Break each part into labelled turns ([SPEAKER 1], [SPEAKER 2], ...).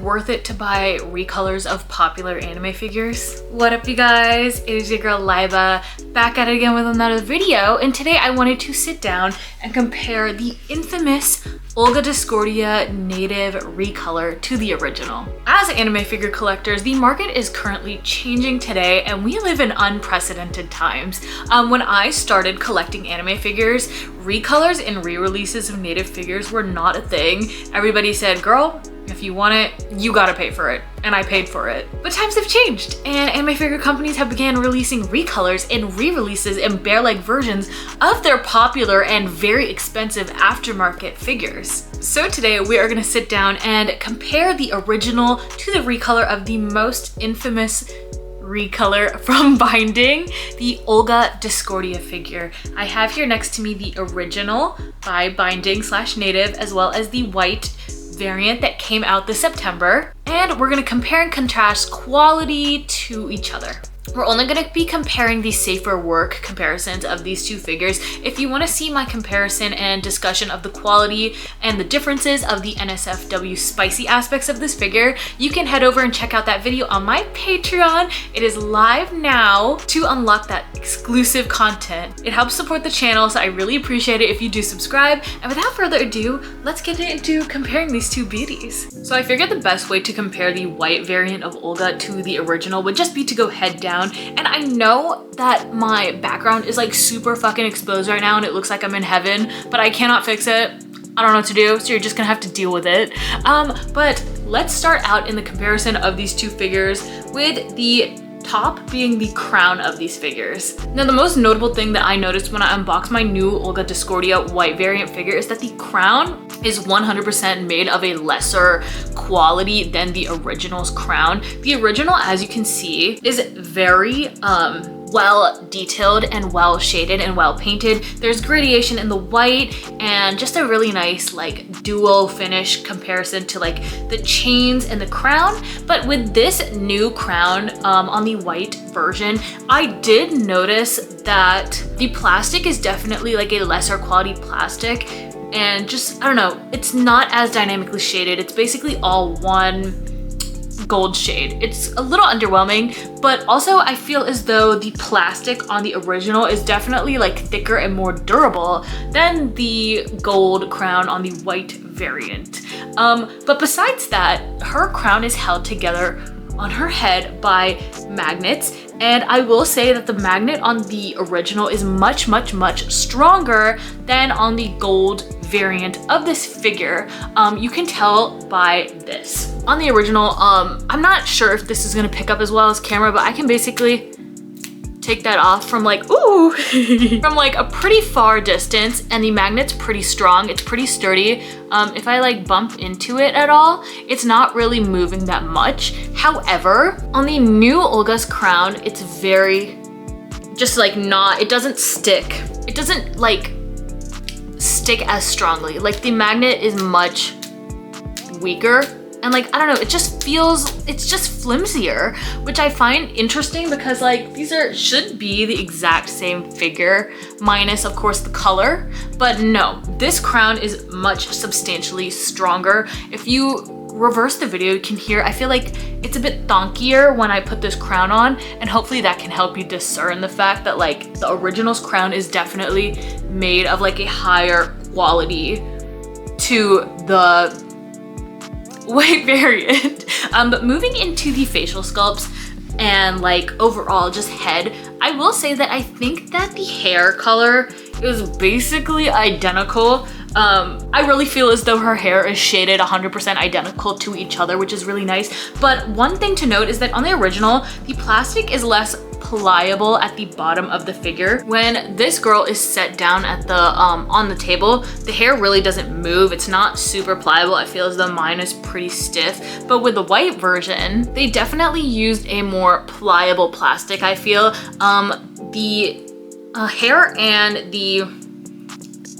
[SPEAKER 1] worth it to buy recolors of popular anime figures? What up, you guys? It is your girl Liba, back at it again with another video, and today I wanted to sit down and compare the infamous Olga Discordia native recolor to the original. As anime figure collectors, the market is currently changing today, and we live in unprecedented times. When I started collecting anime figures, recolors and re-releases of native figures were not a thing. Everybody said, girl, if you want it, you gotta pay for it. And I paid for it. But times have changed, and anime figure companies have began releasing recolors and re-releases and bear-like versions of their popular and very expensive aftermarket figures. So today we are gonna sit down and compare the original to the recolor of the most infamous recolor from binding, the Olga Discordia figure. I have here next to me the original by binding / native, as well as the white variant that came out this September, and we're gonna compare and contrast quality to each other. We're only gonna be comparing the safer work comparisons of these two figures. If you wanna see my comparison and discussion of the quality and the differences of the NSFW spicy aspects of this figure, you can head over and check out that video on my Patreon. It is live now to unlock that exclusive content. It helps support the channel, so I really appreciate it if you do subscribe. And without further ado, let's get into comparing these two beauties. So I figured the best way to compare the white variant of Olga to the original would just be to go head down. And I know that my background is like super fucking exposed right now and it looks like I'm in heaven, but I cannot fix it. I don't know what to do, so you're just gonna have to deal with it. But let's start out in the comparison of these two figures, with the top being the crown of these figures. Now, the most notable thing that I noticed when I unboxed my new Olga Discordia white variant figure is that the crown is 100% made of a lesser quality than the original's crown. The original, as you can see, is very well detailed and well shaded and well painted. There's gradation in the white and just a really nice like dual finish comparison to like the chains and the crown. But with this new crown on the white version, I did notice that the plastic is definitely like a lesser quality plastic, and just, I don't know, it's not as dynamically shaded. It's basically all one gold shade. It's a little underwhelming, but also I feel as though the plastic on the original is definitely like thicker and more durable than the gold crown on the white variant. But besides that, her crown is held together on her head by magnets, and I will say that the magnet on the original is much stronger than on the gold variant of this figure. You can tell by this. On the original, I'm not sure if this is gonna pick up as well as camera, but I can basically take that off from like, ooh, from like a pretty far distance, and the magnet's pretty strong, it's pretty sturdy. If I like bump into it at all, it's not really moving that much. However, on the new Olga's crown, it's very, just like not, it doesn't stick. It doesn't like stick as strongly. Like the magnet is much weaker. And like, I don't know, it just feels, it's just flimsier, which I find interesting because like these should be the exact same figure, minus of course the color, but no, this crown is much substantially stronger. If you reverse the video, you can hear, I feel like it's a bit thonkier when I put this crown on, and hopefully that can help you discern the fact that like the original's crown is definitely made of like a higher quality to the white variant. But moving into the facial sculpts and like overall just head, I will say that I think that the hair color is basically identical. I really feel as though her hair is shaded 100% identical to each other, which is really nice. But one thing to note is that on the original, the plastic is less pliable at the bottom of the figure. When this girl is set down at the on the table, the hair really doesn't move. It's not super pliable. I feel as though mine is pretty stiff. But with the white version, they definitely used a more pliable plastic, I feel. The hair and the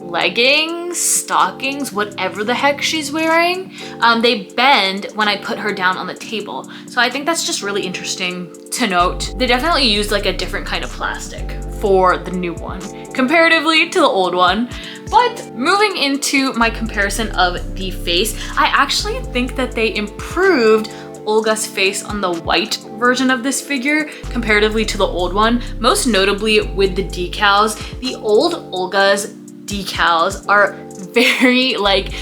[SPEAKER 1] leggings, stockings, whatever the heck she's wearing, they bend when I put her down on the table. So I think that's just really interesting to note. They definitely used like a different kind of plastic for the new one comparatively to the old one. But moving into my comparison of the face, I actually think that they improved Olga's face on the white version of this figure comparatively to the old one, most notably with the decals. The old Olga's decals are very like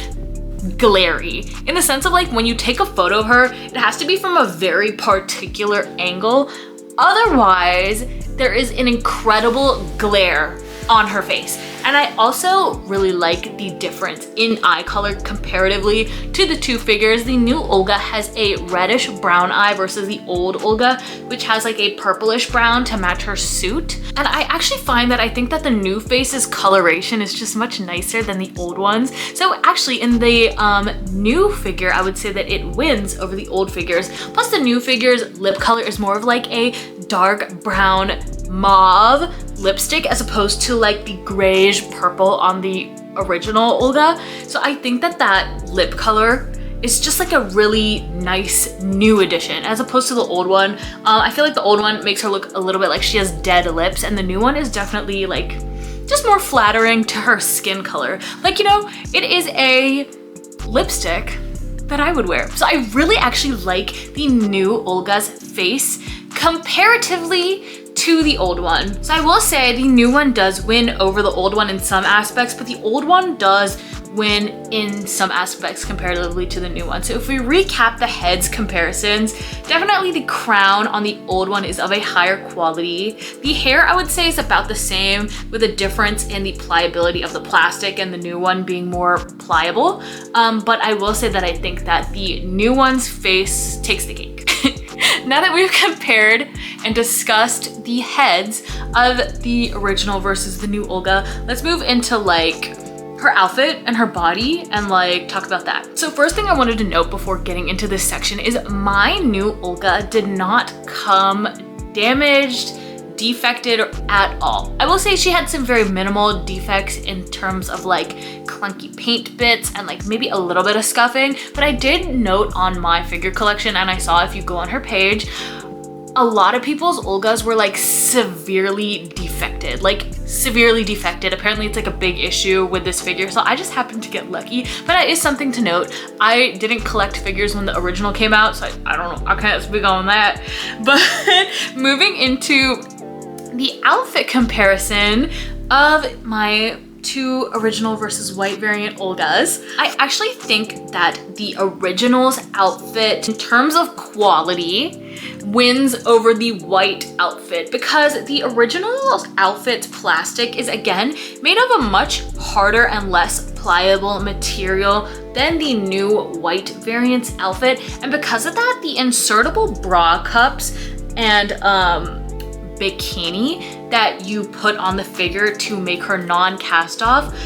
[SPEAKER 1] glary in the sense of like when you take a photo of her, it has to be from a very particular angle. Otherwise, there is an incredible glare on her face. And I also really like the difference in eye color comparatively to the two figures. The new Olga has a reddish brown eye versus the old Olga, which has like a purplish brown to match her suit. And I actually find that I think that the new face's coloration is just much nicer than the old ones. So actually in the new figure, I would say that it wins over the old figures. Plus the new figure's lip color is more of like a dark brown mauve lipstick as opposed to like the grayish purple on the original Olga. So I think that that lip color is just like a really nice new addition as opposed to the old one. I feel like the old one makes her look a little bit like she has dead lips, and the new one is definitely like just more flattering to her skin color. Like, you know, it is a lipstick that I would wear. So I really actually like the new Olga's face comparatively to the old one. So I will say the new one does win over the old one in some aspects, but the old one does win in some aspects comparatively to the new one. So if we recap the heads comparisons, definitely the crown on the old one is of a higher quality. The hair I would say is about the same, with a difference in the pliability of the plastic and the new one being more pliable. But I will say that I think that the new one's face takes the cake. Now that we've compared and discussed the heads of the original versus the new Olga, let's move into like her outfit and her body and like talk about that. So first thing I wanted to note before getting into this section is my new Olga did not come damaged, defected at all. I will say she had some very minimal defects in terms of like clunky paint bits and like maybe a little bit of scuffing, but I did note on my figure collection, and I saw if you go on her page, a lot of people's Olgas were like severely defected, Apparently it's like a big issue with this figure, so I just happened to get lucky. But that is something to note. I didn't collect figures when the original came out, so I don't know, I can't speak on that. But moving into the outfit comparison of my two original versus white variant Olgas, I actually think that the original's outfit in terms of quality wins over the white outfit, because the original outfit's plastic is again made of a much harder and less pliable material than the new white variant's outfit. And because of that, the insertable bra cups and bikini that you put on the figure to make her non-cast off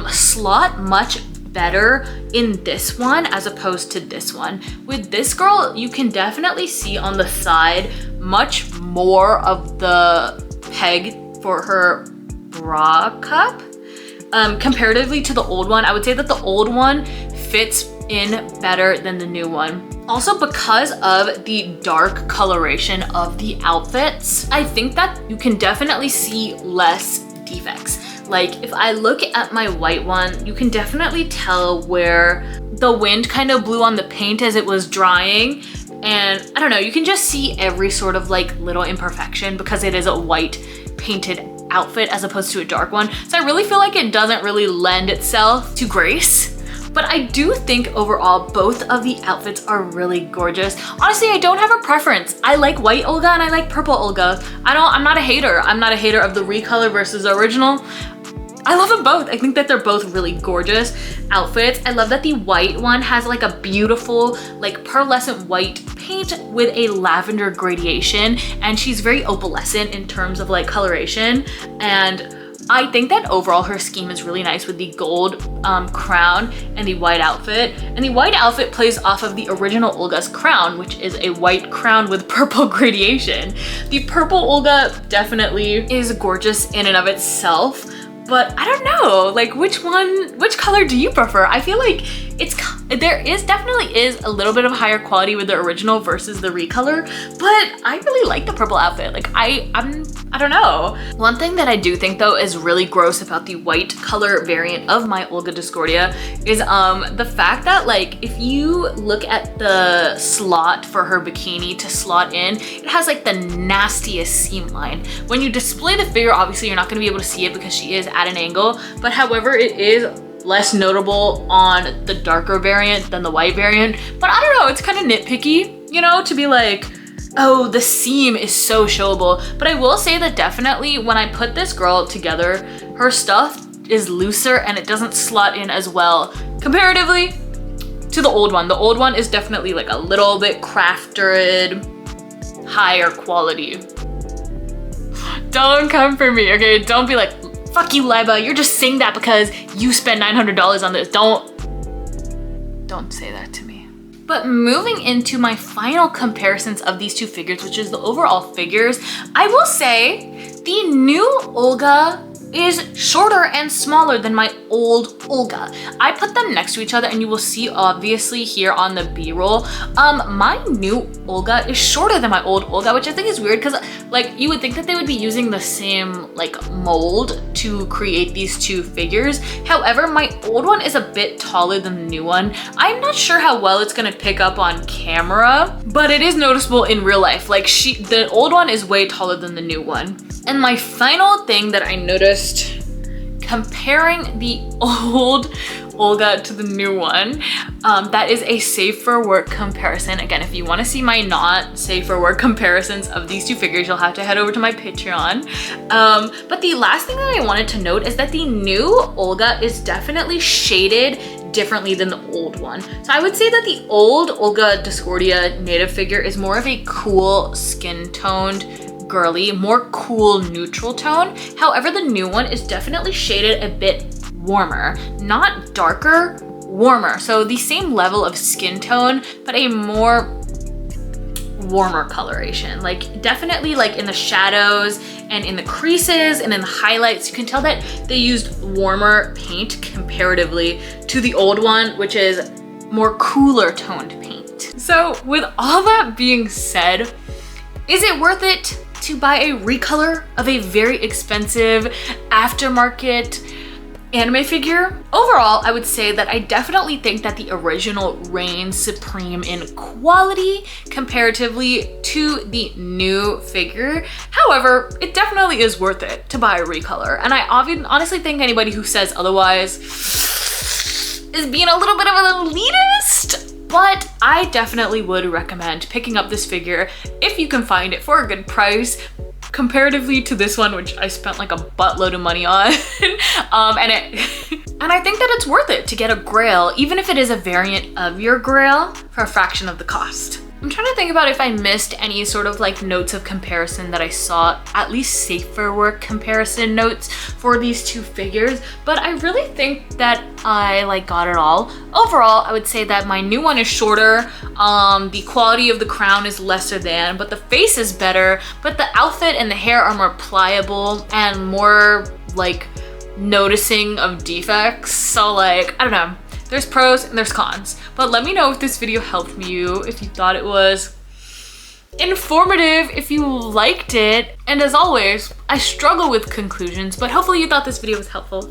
[SPEAKER 1] slot much better in this one as opposed to this one. With this girl, you can definitely see on the side much more of the peg for her bra cup. Comparatively to the old one, I would say that the old one fits in better than the new one. Also, because of the dark coloration of the outfits, I think that you can definitely see less defects. Like if I look at my white one, you can definitely tell where the wind kind of blew on the paint as it was drying. And I don't know, you can just see every sort of like little imperfection because it is a white painted outfit as opposed to a dark one. So I really feel like it doesn't really lend itself to grace. But I do think overall, both of the outfits are really gorgeous. Honestly, I don't have a preference. I like white Olga and I like purple Olga. I'm not a hater. I'm not a hater of the recolor versus the original. I love them both. I think that they're both really gorgeous outfits. I love that the white one has like a beautiful, like pearlescent white paint with a lavender gradation. And she's very opalescent in terms of like coloration. And I think that overall her scheme is really nice with the gold crown and the white outfit. And the white outfit plays off of the original Olga's crown, which is a white crown with purple gradation. The purple Olga definitely is gorgeous in and of itself, but I don't know, like which color do you prefer? I feel like there definitely is a little bit of higher quality with the original versus the recolor, but I really like the purple outfit. Like I don't know. One thing that I do think though is really gross about the white color variant of my Olga Discordia is the fact that like if you look at the slot for her bikini to slot in, it has like the nastiest seam line. When you display the figure, obviously you're not going to be able to see it because she is at an angle, but however it is less notable on the darker variant than the white variant. But I don't know, it's kind of nitpicky, you know, to be like, oh, the seam is so showable. But I will say that definitely when I put this girl together, her stuff is looser and it doesn't slot in as well comparatively to the old one. The old one is definitely like a little bit crafted, higher quality. Don't come for me, okay? Don't be like, fuck you, Liba, you're just saying that because you spent $900 on this. Don't say that to me. But moving into my final comparisons of these two figures, which is the overall figures, I will say the new Olga is shorter and smaller than my old Olga. I put them next to each other and you will see obviously here on the B-roll, my new Olga is shorter than my old Olga, which I think is weird because like you would think that they would be using the same like mold to create these two figures. However, my old one is a bit taller than the new one. I'm not sure how well it's gonna pick up on camera, but it is noticeable in real life. Like the old one is way taller than the new one. And my final thing that I noticed comparing the old Olga to the new one, that is a safe for work comparison. Again, if you want to see my not safe for work comparisons of these two figures, you'll have to head over to my Patreon. But the last thing that I wanted to note is that the new Olga is definitely shaded differently than the old one. So I would say that the old Olga Discordia native figure is more of a cool skin toned, girly, more cool neutral tone. However, the new one is definitely shaded a bit warmer, not darker, warmer. So the same level of skin tone, but a more warmer coloration. Like definitely like in the shadows and in the creases and in the highlights, you can tell that they used warmer paint comparatively to the old one, which is more cooler toned paint. So with all that being said, is it worth it to buy a recolor of a very expensive aftermarket anime figure? Overall, I would say that I definitely think that the original reigns supreme in quality comparatively to the new figure. However, it definitely is worth it to buy a recolor. And I honestly think anybody who says otherwise is being a little bit of an elitist. But I definitely would recommend picking up this figure if you can find it for a good price comparatively to this one, which I spent like a buttload of money on. And I think that it's worth it to get a grail, even if it is a variant of your grail, for a fraction of the cost. I'm trying to think about if I missed any sort of like notes of comparison that I saw, at least safer work comparison notes for these two figures, but I really think that I like got it all. Overall, I would say that my new one is shorter, the quality of the crown is lesser than, but the face is better, but the outfit and the hair are more pliable and more like noticing of defects. So like, I don't know. There's pros and there's cons, but let me know if this video helped you, if you thought it was informative, if you liked it. And as always, I struggle with conclusions, but hopefully you thought this video was helpful.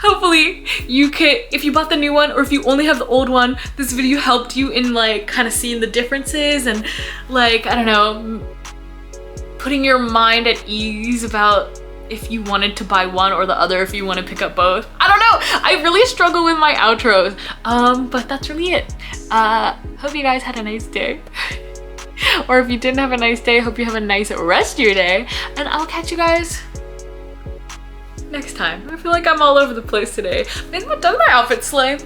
[SPEAKER 1] Hopefully you could, if you bought the new one or if you only have the old one, this video helped you in like kind of seeing the differences and like, I don't know, putting your mind at ease about if you wanted to buy one or the other, if you want to pick up both. I don't know, I really struggle with my outros, but that's really it. Hope you guys had a nice day. Or if you didn't have a nice day, hope you have a nice rest of your day, and I'll catch you guys next time. I feel like I'm all over the place today. Doesn't my outfit slay?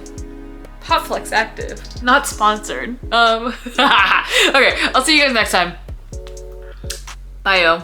[SPEAKER 1] Hot Flex Active, not sponsored. Okay, I'll see you guys next time. Bye, yo.